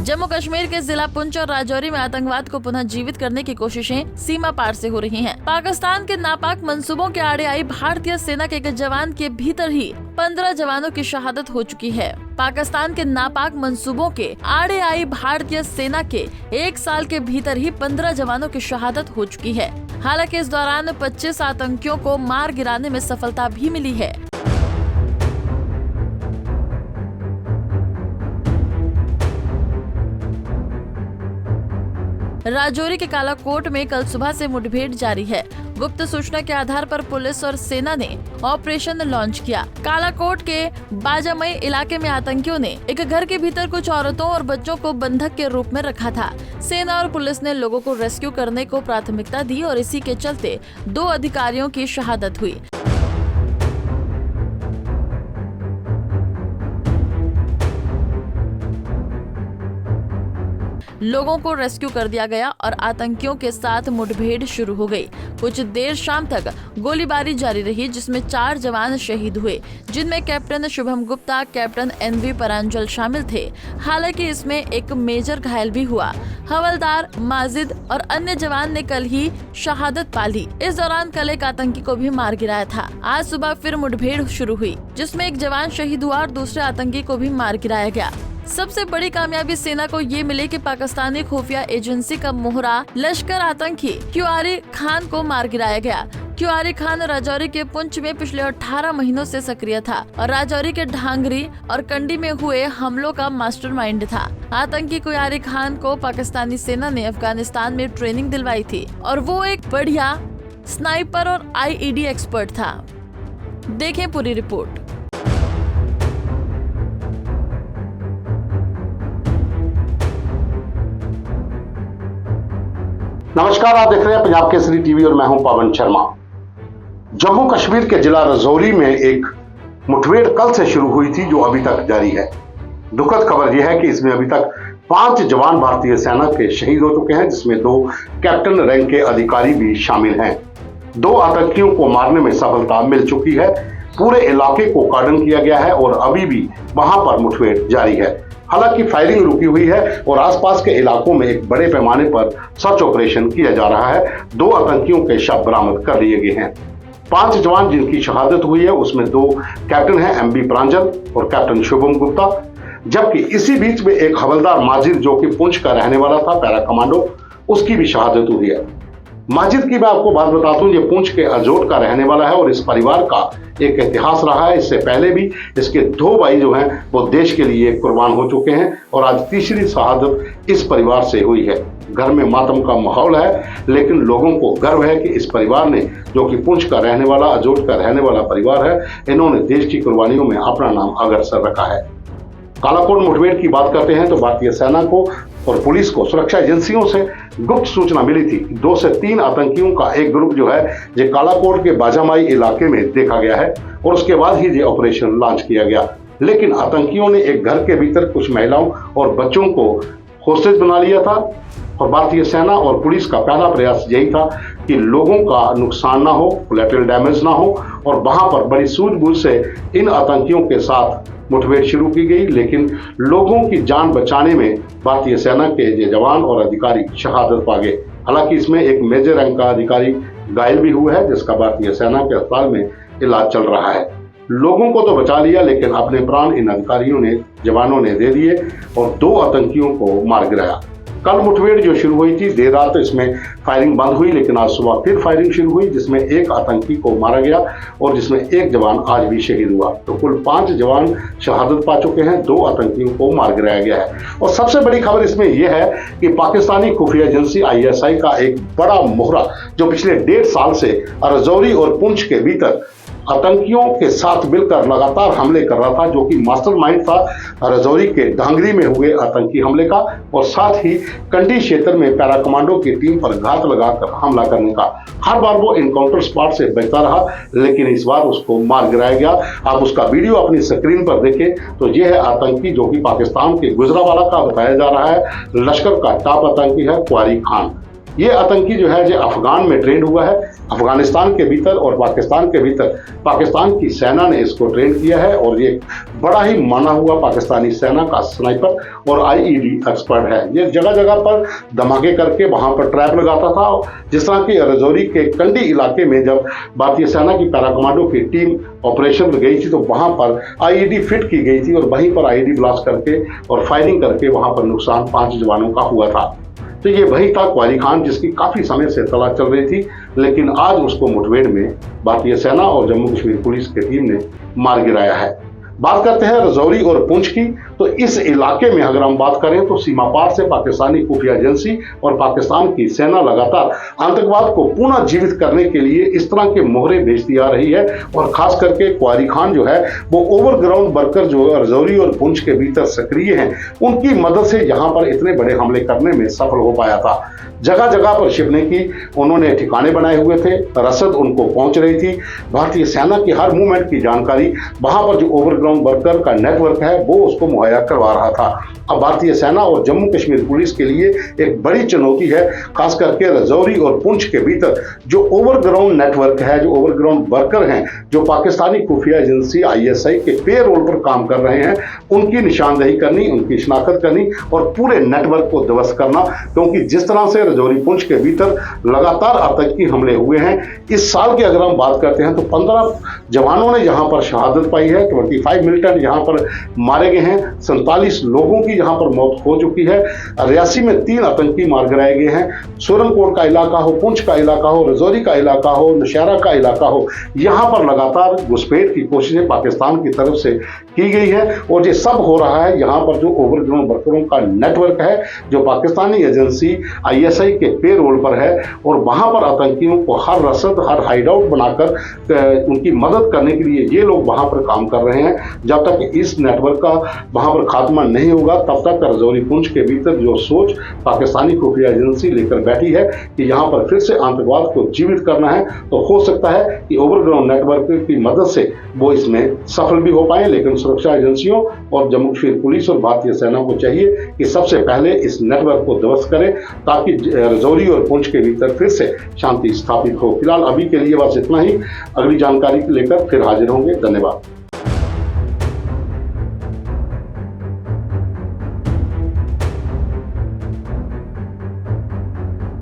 जम्मू कश्मीर के जिला पुंछ और राजौरी में आतंकवाद को पुनः जीवित करने की कोशिशें सीमा पार से हो रही हैं। पाकिस्तान के नापाक मंसूबों के आड़े आई भारतीय सेना के एक जवान के भीतर ही 15 जवानों की शहादत हो चुकी है। पाकिस्तान के नापाक मंसूबों के आड़े आई भारतीय सेना के 1 साल के भीतर ही 15 जवानों की शहादत हो चुकी है। हालांकि इस दौरान 25 आतंकियों को मार गिराने में सफलता भी मिली है। राजौरी के कालाकोट में कल सुबह से मुठभेड़ जारी है। गुप्त सूचना के आधार पर पुलिस और सेना ने ऑपरेशन लॉन्च किया। कालाकोट के बाजामई इलाके में आतंकियों ने एक घर के भीतर कुछ औरतों और बच्चों को बंधक के रूप में रखा था। सेना और पुलिस ने लोगों को रेस्क्यू करने को प्राथमिकता दी और इसी के चलते 2 अधिकारियों की शहादत हुई। लोगों को रेस्क्यू कर दिया गया और आतंकियों के साथ मुठभेड़ शुरू हो गई। कुछ देर शाम तक गोलीबारी जारी रही, जिसमें 4 जवान शहीद हुए, जिनमें captain Shubham Gupta, captain NV Paranjal शामिल थे। हालांकि इसमें एक मेजर घायल भी हुआ। हवलदार माजिद और अन्य जवान ने कल ही शहादत पा ली। इस दौरान कल एक आतंकी को भी मार गिराया था। आज सुबह फिर मुठभेड़ शुरू हुई, जिसमें एक जवान शहीद हुआ और दूसरे आतंकी को भी मार गिराया गया। सबसे बड़ी कामयाबी सेना को ये मिली कि पाकिस्तानी खुफिया एजेंसी का मोहरा लश्कर आतंकी क्यूआरी खान को मार गिराया गया। क्यूआरी खान राजौरी के पुंछ में पिछले 18 महीनों से सक्रिय था और राजौरी के ढांगरी और कंडी में हुए हमलों का मास्टरमाइंड था। आतंकी क्यूआरी खान को पाकिस्तानी सेना ने अफगानिस्तान में ट्रेनिंग दिलवाई थी और वो एक बढ़िया स्नाइपर और IED एक्सपर्ट था। देखें पूरी रिपोर्ट। नमस्कार, आप देख रहे हैं पंजाब केसरी टीवी और मैं हूं पवन शर्मा। जम्मू कश्मीर के जिला राजौरी में एक मुठभेड़ कल से शुरू हुई थी जो अभी तक जारी है। दुखद खबर यह है कि इसमें अभी तक 5 जवान भारतीय सेना के शहीद हो चुके हैं, जिसमें 2 कैप्टन रैंक के अधिकारी भी शामिल हैं। 2 आतंकियों को मारने में सफलता मिल चुकी है। पूरे इलाके को कार्डन किया गया है और अभी भी वहां पर मुठभेड़ जारी है। हालांकि फायरिंग रुकी हुई है और आसपास के इलाकों में एक बड़े पैमाने पर सर्च ऑपरेशन किया जा रहा है। 2 आतंकियों के शव बरामद कर लिए गए हैं। 5 जवान जिनकी शहादत हुई है उसमें 2 कैप्टन हैं, MB परांजल और कैप्टन शुभम गुप्ता, जबकि इसी बीच में एक हवलदार माजिद जो कि पुंछ का रहने वाला था, पैरा कमांडो, उसकी भी शहादत हुई है। माजिद की मैं आपको बात बताता हूँ, ये पुंछ के अजोट का रहने वाला है और इस परिवार का एक इतिहास रहा है। इससे पहले भी इसके 2 भाई जो हैं वो देश के लिए कुर्बान हो चुके हैं और आज तीसरी शहादत इस परिवार से हुई है। घर में मातम का माहौल है, लेकिन लोगों को गर्व है कि इस परिवार ने, जो कि पुंछ का रहने वाला, अजोट का रहने वाला परिवार है, इन्होंने देश की कुर्बानियों में अपना नाम अग्रसर रखा है। कालाकोट मुठभेड़ की बात करते हैं तो भारतीय सेना को और पुलिस को सुरक्षा एजेंसियों से गुप्त सूचना मिली थी। 2 से 3 आतंकियों का एक ग्रुप जो है ये कालाकोट के बाजामाई इलाके में देखा गया है और उसके बाद ही ये ऑपरेशन लॉन्च किया गया। लेकिन आतंकियों ने एक घर के भीतर कुछ महिलाओं और बच्चों को होस्टेज बना लिया था और भारतीय सेना और पुलिस का पहला प्रयास यही था कि लोगों का नुकसान ना हो, कोलैटरल डैमेज ना हो, और वहां पर बड़ी सूझबूझ से इन आतंकियों के साथ मुठभेड़ शुरू की गई। लेकिन लोगों की जान बचाने में भारतीय सेना के ये जवान और अधिकारी शहादत पा गए। हालांकि इसमें एक मेजर रैंक का अधिकारी घायल भी हुआ है, जिसका भारतीय सेना के अस्पताल में इलाज चल रहा है। लोगों को तो बचा लिया, लेकिन अपने प्राण इन अधिकारियों ने, जवानों ने दे दिए और 2 आतंकियों को मार गिराया। कल मुठभेड़ जो शुरू हुई थी, देर रात इसमें फायरिंग बंद हुई, लेकिन आज सुबह फिर फायरिंग शुरू हुई, जिसमें 1 आतंकी को मारा गया और जिसमें 1 जवान आज भी शहीद हुआ। तो कुल 5 जवान शहादत पा चुके हैं, 2 आतंकियों को मार गिराया गया है। और सबसे बड़ी खबर इसमें यह है कि पाकिस्तानी खुफिया एजेंसी ISI का एक बड़ा मोहरा जो पिछले 1.5 साल से राजौरी और पुंछ के भीतर आतंकियों के साथ मिलकर लगातार हमले कर रहा था, जो कि मास्टरमाइंड था राजौरी के ढांगरी में हुए आतंकी हमले का और साथ ही कंडी क्षेत्र में पैरा कमांडो की टीम पर घात लगाकर हमला करने का। हर बार वो इनकाउंटर स्पॉट से बचता रहा, लेकिन इस बार उसको मार गिराया गया। आप उसका वीडियो अपनी स्क्रीन पर देखें तो यह है आतंकी जो कि पाकिस्तान के गुजरावाला का बताया जा रहा है। लश्कर का टॉप आतंकी है क्यूआरी खान। ये आतंकी जो है जो अफगान में ट्रेंड हुआ है, अफगानिस्तान के भीतर और पाकिस्तान के भीतर पाकिस्तान की सेना ने इसको ट्रेन किया है और ये बड़ा ही माना हुआ पाकिस्तानी सेना का स्नाइपर और आईईडी एक्सपर्ट है। ये जगह जगह पर धमाके करके वहां पर ट्रैप लगाता था। जिस तरह की रजौरी के कंडी इलाके में जब भारतीय सेना की पैरा कमांडो की टीम ऑपरेशन में गई थी तो वहां पर आईईडी फिट की गई थी और वहीं पर आईईडी ब्लास्ट करके और फायरिंग करके वहां पर नुकसान 5 जवानों का हुआ था। तो ये वही था क्वारी खान जिसकी काफी समय से तलाश चल रही थी, लेकिन आज उसको मुठभेड़ में भारतीय सेना और जम्मू कश्मीर पुलिस की टीम ने मार गिराया है। बात करते हैं रजौरी और पुंछ की, तो इस इलाके में अगर हम बात करें तो सीमा पार से पाकिस्तानी खुफिया एजेंसी और पाकिस्तान की सेना लगातार आतंकवाद को पुनः जीवित करने के लिए इस तरह के मोहरे भेजती आ रही है। और खास करके क्वारी खान जो है वो ओवरग्राउंड वर्कर जो रजौरी और पुंछ के भीतर सक्रिय हैं, उनकी मदद से यहाँ पर इतने बड़े हमले करने में सफल हो पाया था। जगह जगह पर शिपने की उन्होंने ठिकाने बनाए हुए थे, रसद उनको पहुंच रही थी। भारतीय सेना की हर मूवमेंट की जानकारी वहां पर जो ओवरग्राउंड वर्कर का नेटवर्क है वो उसको मुहैया करवा रहा था। अब भारतीय सेना और जम्मू कश्मीर पुलिस के लिए एक बड़ी चुनौती है, खास करके रजौरी और पुंछ के भीतर जो ओवरग्राउंड नेटवर्क है, जो ओवरग्राउंड वर्कर हैं, जो पाकिस्तानी खुफिया एजेंसी आईएसआई के पे रोल पर काम कर रहे हैं, उनकी निशानदेही करनी, उनकी शिनाख्त करनी और पूरे नेटवर्क को ध्वस्त करना। क्योंकि जिस तरह से रजौरी पुंछ के भीतर लगातार आतंकी हमले हुए हैं, इस साल की अगर हम बात करते हैं तो 15 जवानों ने यहां पर शहादत पाई है, 25 मिलिटेंट यहां पर मारे गए हैं, 47 लोगों की यहां पर मौत हो चुकी है, रियासी में 3 आतंकी मार गिराए गए हैं। सोरनकोट का इलाका हो, पुंछ का इलाका हो, रजौरी का इलाका हो, नौशहरा का इलाका हो, यहां पर लगातार घुसपैठ की कोशिशें पाकिस्तान की तरफ से की गई है। और ये सब हो रहा है यहां पर जो ओवरग्राउंड वर्करों का नेटवर्क है, जो पाकिस्तानी एजेंसी आईएसआई के पे रोल पर है, और वहां पर आतंकियों को हर रसद, हर हाइडआउट बनाकर उनकी मदद करने के लिए ये लोग वहां पर काम कर रहे हैं। जब तक इस नेटवर्क का वहां पर खात्मा नहीं होगा तब तक रजौरी पुंछ के भीतर जो सोच पाकिस्तानी खुफिया एजेंसी लेकर बैठी है कि यहां पर फिर से आतंकवाद को जीवित करना है, तो हो सकता है कि ओवरग्राउंड नेटवर्क की मदद से वो इसमें सफल भी हो पाए। लेकिन सुरक्षा एजेंसियों और जम्मू कश्मीर पुलिस और भारतीय सेना को चाहिए कि सबसे पहले इस नेटवर्क को ध्वस्त करें ताकि रजौरी और पुंछ के भीतर फिर से शांति स्थापित हो। फिलहाल अभी के लिए बस इतना ही, अगली जानकारी लेकर फिर हाजिर होंगे। धन्यवाद।